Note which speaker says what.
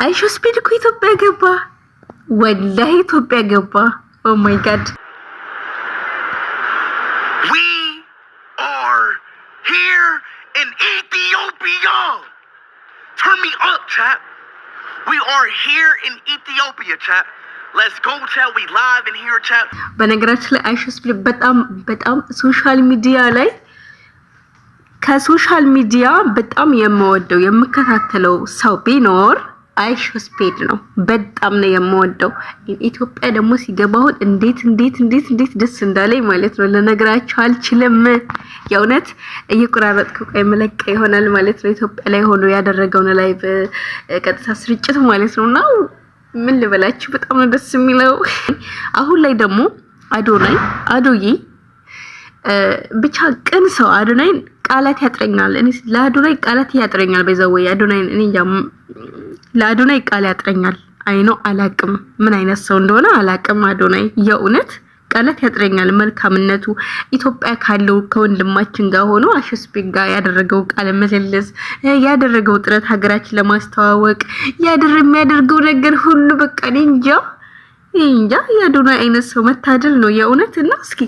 Speaker 1: አይሾ ስፒድ እኮ ኢትዮጵያ ገባ። ወላሂ ኢትዮጵያ ገባ። ኦ ማይ ጋድ
Speaker 2: we are here in Ethiopia. Turn me up, chat. We are here in Ethiopia, chat. Let's go, chat. We live in here, chat.
Speaker 1: በነገራችን ላይ አይሾ ስፒድ በጣም ሶሻል ሚዲያ ላይ ከሶሻል ሚዲያ በጣም የምወደው የምከታተለው ሰው ቢኖር አይሾ ስፒድ ነው። በጣም ነው የምወደው። ኢትዮጵያ ደግሞ ሲገባው እንዴት ደስ እንዳለኝ ማለት ነው ለነገራችሁ አልችልም። የእውነት እየቆራረጥኩ ቆይ መለቀ ይሆናል ማለት ነው። ኢትዮጵያ ላይ ሆኖ ያደረገውን ላይቭ ቀጥታ ስርጭት ማለት ነውና ምን ልበላችሁ በጣም ነው ደስ የሚለው። አሁን ላይ ደግሞ አዶዬ ብቻ ቅን ሰው አዶናይ ቃላት ያጥረኛል። እኔ ለአዶናይ ቃላት ያጥረኛል። በዛው አዶናይ እኔ ለአዶናይ ቃል ያጥረኛል። አይኖ አላቅም ምን አይነት ሰው እንደሆነ አላቅም። አዶናይ የእውነት ቃላት ያጥረኛል። መልካምነቱ ኢትዮጵያ ካለው ከወንድማችን ጋር ሆኖ አይሾ ስፒድ ጋር ያደረገው ቃል መለለስ ያደረገው ጥረት ሀገራችን ለማስተዋወቅ የሚያደርገው ነገር ሁሉ በቃ እንጃ የአዶናይ አይነት ሰው መታደል ነው የእውነት። እና እስኪ